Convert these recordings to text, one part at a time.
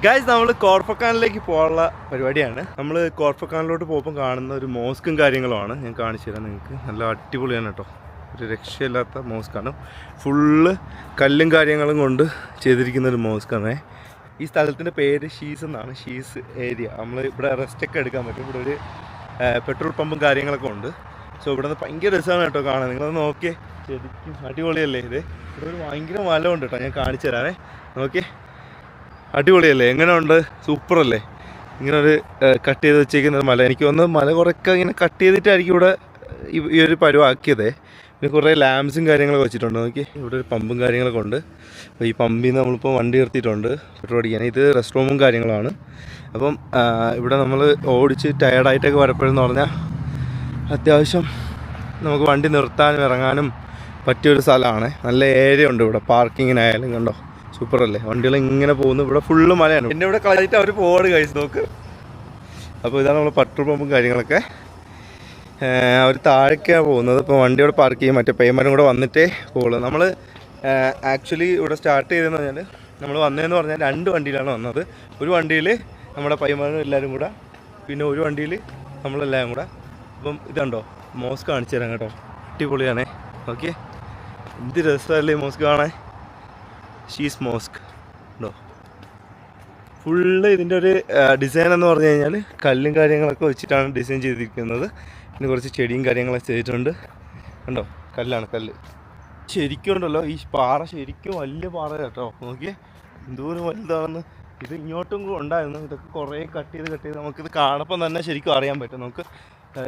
Guys, നമ്മൾ കോർഫക്കാനിലേക്ക് പോകാനുള്ള പരിപാടിയാണ്. നമ്മൾ കോർഫക്കാനിലോട്ട് പോകുമ്പോൾ കാണുന്ന ഒരു മോസ്കും കാര്യങ്ങളുമാണ് ഞാൻ കാണിച്ചു തരാം നിങ്ങൾക്ക്. നല്ല അടിപൊളിയാണ് കേട്ടോ, ഒരു രക്ഷയില്ലാത്ത മോസ്കാണ്. ഫുള്ള് കല്ലും കാര്യങ്ങളും കൊണ്ട് ചെയ്തിരിക്കുന്ന ഒരു മോസ്കാണ്. ഈ സ്ഥലത്തിൻ്റെ പേര് ഷീസ് എന്നാണ്, ഷീസ് ഏരിയ. നമ്മൾ ഇവിടെ റെസ്റ്റൊക്കെ എടുക്കാൻ പറ്റും. ഇവിടെ ഒരു പെട്രോൾ പമ്പും കാര്യങ്ങളൊക്കെ ഉണ്ട്. സോ ഇവിടെ നിന്ന് ഭയങ്കര രസമാണ് കേട്ടോ കാണാൻ. നിങ്ങളത് നോക്കിയേ, ശരിക്കും അടിപൊളിയല്ലേ ഇത്. ഇവിടെ ഒരു ഭയങ്കര മല ഉണ്ട് കേട്ടോ, ഞാൻ കാണിച്ചു തരാമേ. നോക്കിയേ, അടിപൊളിയല്ലേ, എങ്ങനെയുണ്ട്, സൂപ്പറല്ലേ. ഇങ്ങനെ ഒരു കട്ട് ചെയ്ത് വെച്ചേക്കുന്ന ഒരു മല. എനിക്ക് തോന്നുന്നു മല കുറേയൊക്കെ ഇങ്ങനെ കട്ട് ചെയ്തിട്ടായിരിക്കും ഇവിടെ ഈ ഒരു പരുവാക്കിയതേ. പിന്നെ കുറേ ലാംപ്സും കാര്യങ്ങളൊക്കെ വെച്ചിട്ടുണ്ട്. നോക്കി, ഇവിടെ ഒരു പമ്പും കാര്യങ്ങളൊക്കെ ഉണ്ട്. അപ്പോൾ ഈ പമ്പിൽ നിന്ന് നമ്മളിപ്പോൾ വണ്ടി നിർത്തിയിട്ടുണ്ട് പെട്രോൾ അടിക്കാൻ. ഇത് റെസ്റ്റ് റൂമും കാര്യങ്ങളാണ്. അപ്പം ഇവിടെ നമ്മൾ ഓടിച്ച് ടയർഡായിട്ടൊക്കെ വരപ്പോഴെന്ന് പറഞ്ഞാൽ അത്യാവശ്യം നമുക്ക് വണ്ടി നിർത്താനും ഇറങ്ങാനും പറ്റിയൊരു സ്ഥലമാണ്. നല്ല ഏരിയ ഉണ്ട് ഇവിടെ, പാർക്കിങ്ങിനായാലും. കണ്ടോ, സൂപ്പറല്ലേ, വണ്ടികൾ ഇങ്ങനെ പോകുന്നു. ഇവിടെ ഫുള്ള് മലയാണ്. പിന്നെ ഇവിടെ കളഞ്ഞിട്ട് അവർ പോവാട് കഴിച്ച് നോക്ക്. അപ്പോൾ ഇതാണ് നമ്മൾ പെട്രോൾ പമ്പും കാര്യങ്ങളൊക്കെ. അവർ താഴേക്കാണ് പോകുന്നത്. ഇപ്പോൾ വണ്ടി ഇവിടെ പാർക്ക് ചെയ്യും, മറ്റേ പേയ്മെൻറ്റും കൂടെ വന്നിട്ടേ പോകുള്ളൂ. നമ്മൾ ആക്ച്വലി ഇവിടെ സ്റ്റാർട്ട് ചെയ്തതെന്ന് പറഞ്ഞാൽ, നമ്മൾ വന്നതെന്ന് പറഞ്ഞാൽ 2 വണ്ടിയിലാണ് വന്നത്. ഒരു വണ്ടിയിൽ നമ്മുടെ പയ്യന്മാരും എല്ലാവരും കൂടെ, പിന്നെ ഒരു വണ്ടിയിൽ നമ്മളെല്ലാവരും കൂടെ. അപ്പം ഇതുണ്ടോ, മോസ്ക് കാണിച്ചു തരാം കേട്ടോ, അടിപൊളിയാണേ. ഓക്കെ, എന്ത് രസമല്ലേ മോസ്ക് കാണാൻ. ഷീസ് മോസ്ക് ഉണ്ടോ, ഫുള്ള് ഇതിൻ്റെ ഒരു ഡിസൈൻ എന്ന് പറഞ്ഞു കഴിഞ്ഞാൽ കല്ലും കാര്യങ്ങളൊക്കെ വെച്ചിട്ടാണ് ഡിസൈൻ ചെയ്തിരിക്കുന്നത്. പിന്നെ കുറച്ച് ചെടിയും കാര്യങ്ങളൊക്കെ ചെയ്തിട്ടുണ്ട്. കണ്ടോ, കല്ലാണ്, കല്ല് ശരിക്കും ഉണ്ടല്ലോ. ഈ പാറ ശരിക്കും വലിയ പാറ കേട്ടോ. നോക്കിയേ എന്തോരം വലുതാണെന്ന്. ഇത് ഇങ്ങോട്ടും ഉണ്ടായിരുന്നു. ഇതൊക്കെ കുറേ കട്ട് ചെയ്ത് നമുക്കിത് കാണപ്പം തന്നെ ശരിക്കും അറിയാൻ പറ്റും. നമുക്ക്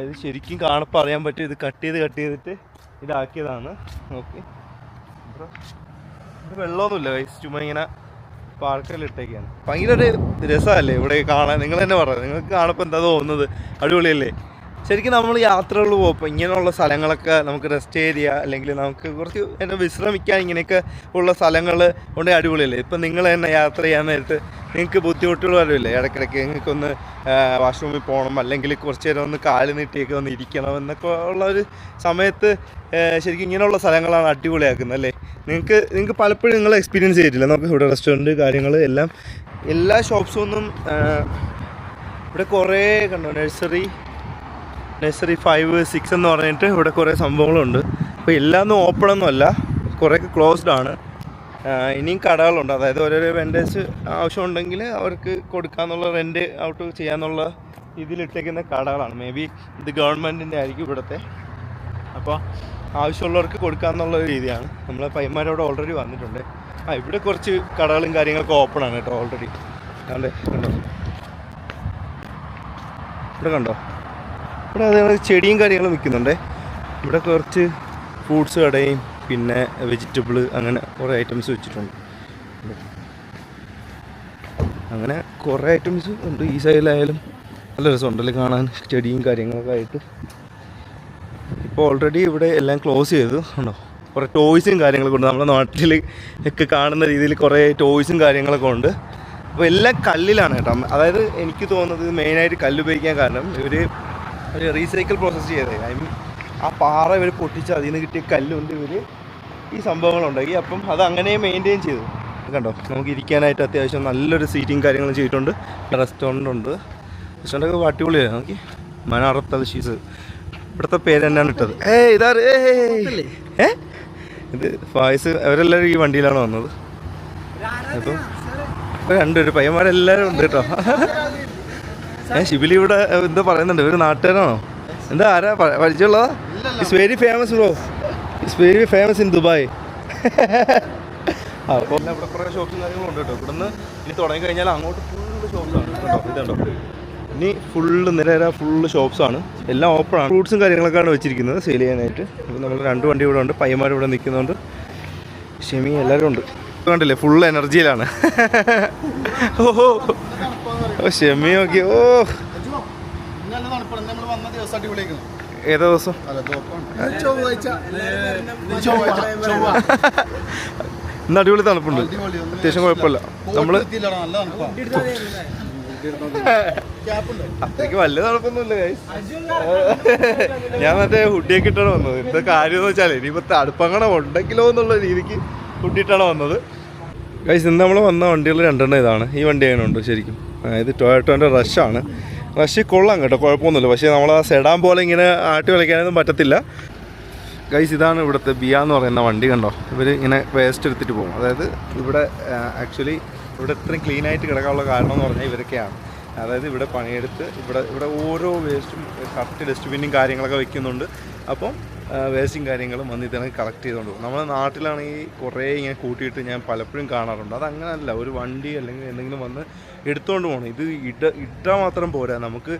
ഇത് ശരിക്കും കാണപ്പം അറിയാൻ പറ്റും. ഇത് കട്ട് ചെയ്തിട്ട് ഇതാക്കിയതാണ്. ഓക്കെ, ഇവിടെ വെള്ളമൊന്നുമില്ല ഗൈസ്, ചുമ്മാ ഇങ്ങനെ പാർക്കിലിട്ടേക്കാണ്. ഭയങ്കര ഒരു രസമല്ലേ ഇവിടെ കാണാൻ. നിങ്ങൾ തന്നെ പറയാം, നിങ്ങൾക്ക് കാണപ്പോൾ എന്താ തോന്നുന്നത്, അടിപൊളിയല്ലേ. ശരിക്കും നമ്മൾ യാത്രകൾ പോകുമ്പോൾ ഇങ്ങനെയുള്ള സ്ഥലങ്ങളൊക്കെ നമുക്ക് റെസ്റ്റ് ഏരിയ, അല്ലെങ്കിൽ നമുക്ക് കുറച്ച് വിശ്രമിക്കാൻ ഇങ്ങനെയൊക്കെ ഉള്ള സ്ഥലങ്ങൾ ഉണ്ടെങ്കിൽ അടിപൊളിയല്ലേ. ഇപ്പം നിങ്ങൾ തന്നെ യാത്ര ചെയ്യാൻ നേരത്ത് നിങ്ങൾക്ക് ബുദ്ധിമുട്ടുകൾ വരുമല്ലേ, ഇടയ്ക്കിടയ്ക്ക് നിങ്ങൾക്കൊന്ന് വാഷ്റൂമിൽ പോകണം, അല്ലെങ്കിൽ കുറച്ച് നേരം ഒന്ന് കാല് നീട്ടിയൊക്കെ ഒന്ന് ഇരിക്കണം എന്നൊക്കെ ഉള്ള ഒരു സമയത്ത് ശരിക്കും ഇങ്ങനെയുള്ള സ്ഥലങ്ങളാണ് അടിപൊളിയാക്കുന്നത് അല്ലേ. നിങ്ങൾക്ക് പലപ്പോഴും നിങ്ങൾ എക്സ്പീരിയൻസ് ചെയ്തിട്ടില്ല. നമുക്ക് ഇവിടെ റെസ്റ്റോറൻറ്റ് കാര്യങ്ങൾ എല്ലാം, എല്ലാ ഷോപ്സും ഒന്നും ഇവിടെ കുറേ കണ്ടോ, നഴ്സറി 5, 6 എന്ന് പറഞ്ഞിട്ട് ഇവിടെ കുറേ സംഭവങ്ങളുണ്ട്. അപ്പോൾ എല്ലാം ഒന്നും ഓപ്പണൊന്നും അല്ല, കുറേയൊക്കെ ക്ലോസ്ഡ് ആണ്. ഇനിയും കടകളുണ്ട്, അതായത് ഓരോരോ വെൻഡേഴ്സ് ആവശ്യമുണ്ടെങ്കിൽ അവർക്ക് കൊടുക്കാമെന്നുള്ള, റെൻറ്റ് ഔട്ട് ചെയ്യാമെന്നുള്ള ഇതിലിട്ടേക്കുന്ന കടകളാണ്. മേ ബി ഇത് ഗവൺമെൻറ്റിൻ്റെ ആയിരിക്കും ഇവിടുത്തെ. അപ്പോൾ ആവശ്യമുള്ളവർക്ക് കൊടുക്കാമെന്നുള്ള രീതിയാണ്. നമ്മളെ പയ്യന്മാരവിടെ ഓൾറെഡി വന്നിട്ടുണ്ട്. ഇവിടെ കുറച്ച് കടകളും കാര്യങ്ങളൊക്കെ ഓപ്പണാണ് കേട്ടോ ഓൾറെഡി. കണ്ടോ, ഇവിടെ കണ്ടോ, ഇവിടെ അതേപോലെ ചെടിയും കാര്യങ്ങളും വിൽക്കുന്നുണ്ട്. ഇവിടെ കുറച്ച് ഫ്രൂട്ട്സ് കടയും പിന്നെ വെജിറ്റബിൾ, അങ്ങനെ കുറേ ഐറ്റംസ് വെച്ചിട്ടുണ്ട്. അങ്ങനെ കുറേ ഐറ്റംസ് ഉണ്ട്. ഈ സൈഡിലായാലും നല്ല രസമുണ്ടല്ലേ കാണാൻ, ചെടിയും കാര്യങ്ങളൊക്കെ ആയിട്ട്. ഇപ്പോൾ ഓൾറെഡി ഇവിടെ എല്ലാം ക്ലോസ് ചെയ്തു. ഉണ്ടോ, കുറേ ടോയ്സും കാര്യങ്ങളൊക്കെ ഉണ്ട്. നമ്മുടെ നാട്ടിൽ ഒക്കെ കാണുന്ന രീതിയിൽ കുറേ ടോയ്സും കാര്യങ്ങളൊക്കെ ഉണ്ട്. അപ്പോൾ എല്ലാം കല്ലിലാണ് കേട്ടോ. അതായത് എനിക്ക് തോന്നുന്നത് മെയിനായിട്ട് കല്ല് ഉപയോഗിക്കാൻ കാരണം ഒരു റീസൈക്കിൾ പ്രോസസ്സ് ചെയ്തത്. ഐ മീൻ ആ പാറ ഇവർ പൊട്ടിച്ച് അതിൽ നിന്ന് കിട്ടിയ കല്ലുകൊണ്ട് ഇവർ ഈ സംഭവങ്ങളുണ്ടാക്കി. അപ്പം അത് അങ്ങനെ മെയിൻറ്റെയിൻ ചെയ്തു. കണ്ടോ, നമുക്ക് ഇരിക്കാനായിട്ട് അത്യാവശ്യം നല്ലൊരു സീറ്റിങ് കാര്യങ്ങളും ചെയ്തിട്ടുണ്ട്. റെസ്റ്റോറൻ്റ് ഉണ്ട്. റെസ്റ്റോറൻ്റൊക്കെ അടിപൊളിയാണ്. നോക്കി, മനാറത്തൽ ഷീസ്, ഇവിടുത്തെ പേര് തന്നെയാണ് ഇട്ടത്. ഇത് ഫായിസ്, അവരെല്ലാവരും ഈ വണ്ടിയിലാണ് വന്നത്. അപ്പം 2 പയ്യന്മാരെല്ലാവരും ഉണ്ട് കേട്ടോ. ഷിബിലി ഇവിടെ എന്താ പറയുന്നുണ്ട്, ഒരു നാട്ടുകാരാണോ എന്താ, ആരാ പരിചയമുള്ളതാ? It's very famous bro, it's very famous in Dubai. അപ്പോൾ ഇവിടെ കുറേ ഷോപ്സും കാര്യങ്ങളും ഉണ്ട് കേട്ടോ. ഇവിടെ നിന്ന് ഇനി തുടങ്ങി കഴിഞ്ഞാൽ അങ്ങോട്ട് ഫുള്ള് ഷോപ്സാണ് കേട്ടോ. ഇതുണ്ടോ, ഇനി ഫുള്ള് ഫുള്ള് ഷോപ്സാണ്, എല്ലാം ഓപ്പണാണ്. ഫ്രൂട്ട്സും കാര്യങ്ങളൊക്കെയാണ് വെച്ചിരിക്കുന്നത് സെയിൽ ചെയ്യാനായിട്ട്. അപ്പോൾ നമ്മൾ 2 വണ്ടി ഇവിടെ ഉണ്ട്, പയ്യന്മാർ ഇവിടെ നിൽക്കുന്നുണ്ട്, ഷെമി എല്ലാവരും ഉണ്ട്. കണ്ടില്ലേ, ഫുൾ എനർജിയിലാണ്. ഓഹോ, ഷെമി നോക്കി. ഓ, ഏതാ ദിവസം? ഇന്ന് അടിപൊളി തണുപ്പുണ്ട്, അത്യാവശ്യം കുഴപ്പമില്ല. നമ്മള് അത്രയ്ക്ക് വലിയ തണുപ്പൊന്നുമില്ല ഗൈസ്. ഞാൻ മറ്റേ ഹുഡിയൊക്കെ ഇട്ടാണ് വന്നത്. എന്താ കാര്യം എന്ന് വെച്ചാൽ ഇനിയിപ്പോൾ തണുപ്പങ്ങനെ ഉണ്ടെങ്കിലോ എന്നുള്ള രീതിക്ക് ഹുഡിയിട്ടാണ് വന്നത്. ഗൈസ് ഇന്ന് നമ്മൾ വന്ന വണ്ടികൾ രണ്ടെണ്ണം ഇതാണ്. ഈ വണ്ടി അങ്ങനെ ഉണ്ട് ശരിക്കും. ഇത് ടൊയോട്ടോൻ്റെ റഷാണ്. റഷ് കൊള്ളാം കേട്ടോ, കുഴപ്പമൊന്നുമില്ല. പക്ഷേ നമ്മൾ ആ സെഡാൻ പോലെ ഇങ്ങനെ ആട്ടി വിളിക്കാനൊന്നും പറ്റത്തില്ല. ഗൈസ് ഇതാണ് ഇവിടുത്തെ ബിയ എന്ന് പറയുന്ന വണ്ടി. കണ്ടോ, ഇവർ ഇങ്ങനെ വേസ്റ്റ് എടുത്തിട്ട് പോകും. അതായത് ഇവിടെ ആക്ച്വലി ഇവിടെ ഇത്രയും ക്ലീനായിട്ട് കിടക്കാനുള്ള കാരണം എന്ന് പറഞ്ഞാൽ ഇവരൊക്കെയാണ്. അതായത് ഇവിടെ പണിയെടുത്ത് ഇവിടെ ഓരോ വേസ്റ്റും കറക്റ്റ് ഡസ്റ്റ്ബിന്നും കാര്യങ്ങളൊക്കെ വെക്കുന്നുണ്ട്. അപ്പം വേസ്റ്റും കാര്യങ്ങളും വന്ന് ഇതിനെ കളക്ട് ചെയ്തുകൊണ്ട് പോകും. നമ്മുടെ നാട്ടിലാണെങ്കിൽ കുറേ ഇങ്ങനെ കൂട്ടിയിട്ട് ഞാൻ പലപ്പോഴും കാണാറുണ്ട്. അതങ്ങനല്ല, ഒരു വണ്ടി അല്ലെങ്കിൽ എന്തെങ്കിലും വന്ന് എടുത്തുകൊണ്ട് പോകണം. ഇത് ഇട്ടാൽ മാത്രം പോരാ, നമുക്ക്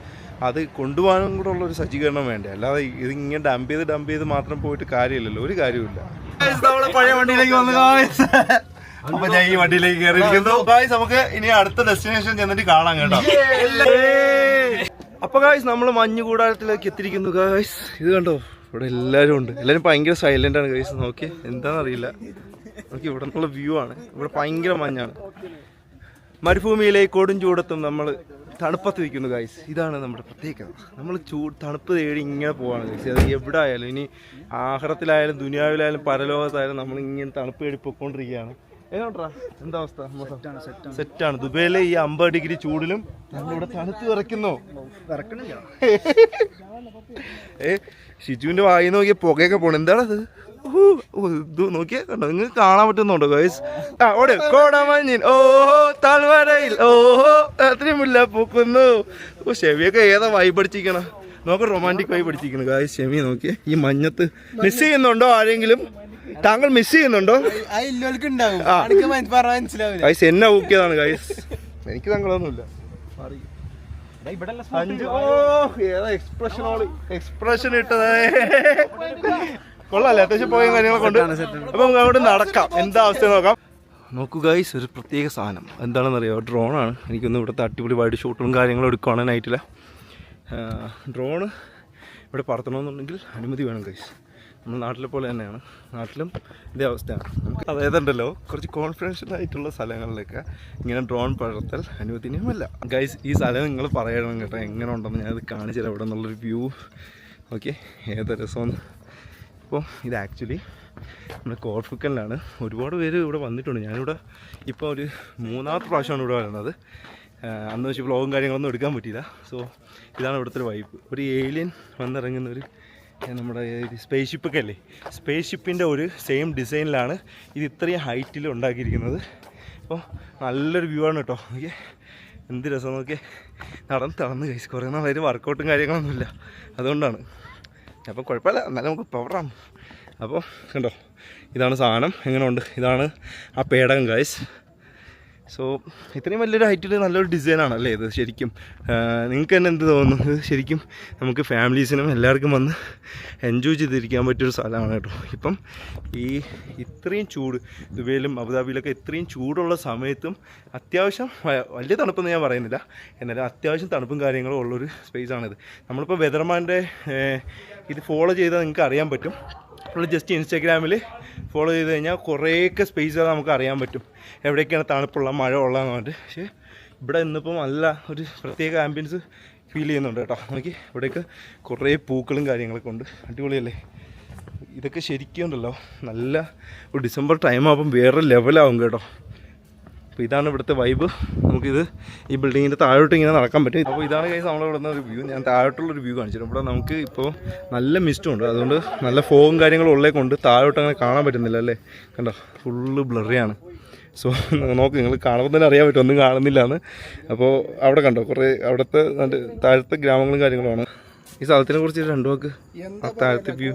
അത് കൊണ്ടുപോകാനും കൂടെ ഉള്ളൊരു സജ്ജീകരണം വേണ്ടേ. അല്ലാതെ ഇത് ഇങ്ങനെ ഡംപ് ചെയ്ത് മാത്രം പോയിട്ട് കാര്യമില്ലല്ലോ, ഒരു കാര്യമില്ല. പഴയ വണ്ടിയിലേക്ക് വന്ന് അപ്പൊ ഞാൻ ഈ വണ്ടിയിലേക്ക് കയറിയിരിക്കുന്നു. ഗായ്സ് നമുക്ക് ഇനി അടുത്ത ഡെസ്റ്റിനേഷൻ ചെന്നിട്ട് കാണാം കേട്ടോ. അപ്പൊ ഗായ്സ് നമ്മൾ മഞ്ഞ് കൂടാരത്തിലേക്ക് എത്തിയിരിക്കുന്നു. ഗായ്സ് ഇത് കണ്ടോ, ഇവിടെ എല്ലാവരും ഉണ്ട്. എല്ലാവരും ഭയങ്കര സൈലന്റ് ആണ് ഗൈസ്. നോക്കി എന്താണെന്നറിയില്ല, നോക്കി ഇവിടെ നിന്നുള്ള വ്യൂ ആണ്. ഇവിടെ ഭയങ്കര മഞ്ഞാണ്. മരുഭൂമിയിലേക്ക് കൊടും ചൂടത്തും നമ്മൾ തണുപ്പത്ത് നിൽക്കുന്നു ഗൈസ്. ഇതാണ് നമ്മുടെ പ്രത്യേകത. നമ്മൾ തണുപ്പ് തേടി ഇങ്ങനെ പോവാണ് ഗൈസ്. അത് എവിടെ ആയാലും, ഇനി ആഹാരത്തിലായാലും ദുനിയാവിലായാലും പരലോകത്തായാലും നമ്മൾ ഇങ്ങനെ തണുപ്പ് തേടി പൊയ്ക്കൊണ്ടിരിക്കുകയാണ്. ഏതാണ്ടാ എന്താ അവസ്ഥ? സെറ്റാണ്. ദുബൈയിലെ ഈ 50 ഡിഗ്രി ചൂടിലും നമ്മളിവിടെ തണുത്ത് വിറയ്ക്കുന്നു. ഷിജുവിന്റെ വായി നോക്കിയ പുകയൊക്കെ പോണു. എന്താണത്? ഇത് നോക്കിയാ കണ്ടോ, നിങ്ങൾക്ക് കാണാൻ പറ്റുന്നുണ്ടോ ഗൈസ്? ഓടെ കോടമഞ്ഞിൻ ഓഹോ താഴ്വരയിൽ ഓഹോ അത്രയും മുല്ല പൂക്കുന്നു. ഷെവിയൊക്കെ ഏതാ വൈബ് അടിച്ചിരിക്കണം. നോക്ക, റൊമാൻറ്റിക് വൈബ് അടിച്ചിരിക്കണം ഗൈസ്. ഷെമി നോക്കിയേ, ഈ മഞ്ഞത്ത് മിസ് ചെയ്യുന്നുണ്ടോ ആരെങ്കിലും? താങ്കൾ മിസ് ചെയ്യുന്നുണ്ടോ? ഗൈസ് എന്നെ ഊക്കിയതാണ് ഗൈസ്, എനിക്ക് താങ്കളൊന്നുമില്ല. എക്സ്പ്രഷൻ ഇട്ടത് കൊള്ളാല്ലേ, അത്യാവശ്യം പോയ കാര്യങ്ങളൊക്കെ ഉണ്ട്. അപ്പൊ നമുക്ക് അങ്ങോട്ട് നടക്കാം, എന്താ അവസ്ഥ നോക്കാം. നോക്കൂ ഗൈസ്, ഒരു പ്രത്യേക സാധനം എന്താണെന്നറിയാമോ? ഡ്രോണാണ്. എനിക്കൊന്ന് ഇവിടുത്തെ അടിപൊളി വൈഡ് ഷോട്ടും കാര്യങ്ങളും എടുക്കുകയാണ് നൈറ്റില്ല. ഡ്രോണ് ഇവിടെ പറത്തണമെന്നുണ്ടെങ്കിൽ അനുമതി വേണം ഗൈസ്. നമ്മുടെ നാട്ടിലെ പോലെ തന്നെയാണ്, നാട്ടിലും ഇതേ അവസ്ഥയാണ്. നമുക്ക് അതായതുണ്ടല്ലോ, കുറച്ച് കോൺഫിഡൻഷ്യൽ ആയിട്ടുള്ള സ്ഥലങ്ങളിലൊക്കെ ഇങ്ങനെ ഡ്രോൺ പറത്തൽ അനുവദനീയമല്ല ഗൈസ്. ഈ സ്ഥലം നിങ്ങൾ പറയണം കേട്ടോ, എങ്ങനെ ഉണ്ടെന്ന് ഞാനത് കാണിച്ചു തരാം. ഇവിടെ നിന്നുള്ളൊരു വ്യൂ ഓക്കെ, ഏത് രസമെന്ന്. അപ്പോൾ ഇത് ആക്ച്വലി നമ്മുടെ കോർഫിക്കലിലാണ്. ഒരുപാട് പേര് ഇവിടെ വന്നിട്ടുണ്ട്. ഞാനിവിടെ ഇപ്പോൾ ഒരു 3ാമത്തെ പ്രാവശ്യമാണ് ഇവിടെ വരുന്നത്. അന്ന് വെച്ച് വ്ളോഗും കാര്യങ്ങളൊന്നും എടുക്കാൻ പറ്റിയില്ല. സോ ഇതാണ് ഇവിടുത്തെ ഒരു വൈബ്. ഒരു ഏലിയൻ വന്നിറങ്ങുന്ന ഒരു നമ്മുടെ സ്പേസ് ഷിപ്പൊക്കെ അല്ലേ, സ്പേസ് ഷിപ്പിൻ്റെ ഒരു സെയിം ഡിസൈനിലാണ് ഇത് ഇത്രയും ഹൈറ്റിൽ ഉണ്ടാക്കിയിരിക്കുന്നത്. അപ്പോൾ നല്ലൊരു വ്യൂ ആണ് കേട്ടോ. ഓക്കെ, എന്ത് രസം നോക്കിയേ. നടന്ന് കഴിച്ച് കുറേ നാളായിട്ട് വർക്കൗട്ടും കാര്യങ്ങളൊന്നുമില്ല, അതുകൊണ്ടാണ്. അപ്പം കുഴപ്പമില്ല, എന്നാലും നമുക്ക് പവറാണ്. അപ്പോൾ കണ്ടോ, ഇതാണ് സാധനം. എങ്ങനെയുണ്ട്? ഇതാണ് ആ പേടകം ഗൈസ്. സോ ഇത്രയും വലിയൊരു ഹൈറ്റിൽ നല്ലൊരു ഡിസൈനാണ് അല്ലേ ഇത് ശരിക്കും. നിങ്ങൾക്ക് തന്നെ എന്ത് തോന്നുന്നു? ഇത് ശരിക്കും നമുക്ക് ഫാമിലീസിനും എല്ലാവർക്കും വന്ന് എൻജോയ് ചെയ്തിരിക്കാൻ പറ്റിയൊരു സ്ഥലമാണ് കേട്ടോ. ഇപ്പം ഈ ഇത്രയും ചൂട്, ദുബൈയിലും അബുദാബിയിലൊക്കെ ഇത്രയും ചൂടുള്ള സമയത്തും അത്യാവശ്യം വലിയ തണുപ്പൊന്നും ഞാൻ പറയുന്നില്ല, എന്നാലും അത്യാവശ്യം തണുപ്പും കാര്യങ്ങളും ഉള്ളൊരു സ്പേസാണിത്. നമ്മളിപ്പോൾ വെതർമാൻ്റെ ഇത് ഫോളോ ചെയ്താൽ നിങ്ങൾക്ക് അറിയാൻ പറ്റും. നമ്മൾ ജസ്റ്റ് ഇൻസ്റ്റാഗ്രാമിൽ ഫോളോ ചെയ്ത് കഴിഞ്ഞാൽ കുറേയൊക്കെ സ്പേസുകൾ നമുക്ക് അറിയാൻ പറ്റും, എവിടെയൊക്കെയാണ് തണുപ്പുള്ള മഴ ഉള്ളതെന്ന് പറഞ്ഞിട്ട്. പക്ഷേ ഇവിടെ ഇന്നിപ്പം നല്ല ഒരു പ്രത്യേക ആംബിയൻസ് ഫീൽ ചെയ്യുന്നുണ്ട് കേട്ടോ. നോക്കി, ഇവിടെയൊക്കെ കുറേ പൂക്കളും കാര്യങ്ങളൊക്കെ ഉണ്ട്, അടിപൊളിയല്ലേ. ഇതൊക്കെ ശരിക്കും ഉണ്ടല്ലോ, നല്ല ഒരു ഡിസംബർ ടൈം ആകുമ്പം വേറെ ലെവലാവും കേട്ടോ. അപ്പോൾ ഇതാണ് ഇവിടുത്തെ വൈബ്. നമുക്കിത് ഈ ബിൽഡിങ്ങിൻ്റെ താഴോട്ട് ഇങ്ങനെ നടക്കാൻ പറ്റും. അപ്പോൾ ഇതാണ് കൈസ് നമ്മൾ ഇവിടുന്ന് ഒരു വ്യൂ. ഞാൻ താഴോട്ടുള്ളൊരു വ്യൂ കാണിച്ചിട്ടുണ്ട്. ഇവിടെ നമുക്ക് ഇപ്പോൾ നല്ല മിസ്റ്റുണ്ട്, അതുകൊണ്ട് നല്ല ഫോവും കാര്യങ്ങളും ഉള്ളേ കൊണ്ട് താഴോട്ട് അങ്ങനെ കാണാൻ പറ്റുന്നില്ല അല്ലേ. കണ്ടോ, ഫുള്ള് ബ്ലറിയാണ്. സോ നോക്ക്, നിങ്ങൾ കാണുമ്പോൾ തന്നെ അറിയാൻ പറ്റും, ഒന്നും കാണുന്നില്ല എന്ന്. അപ്പോൾ അവിടെ കണ്ടോ കുറേ അവിടുത്തെ താഴത്തെ ഗ്രാമങ്ങളും കാര്യങ്ങളുമാണ്. ഈ സ്ഥലത്തിനെ കുറിച്ച് 2 വാക്ക്. താഴത്തെ വ്യൂ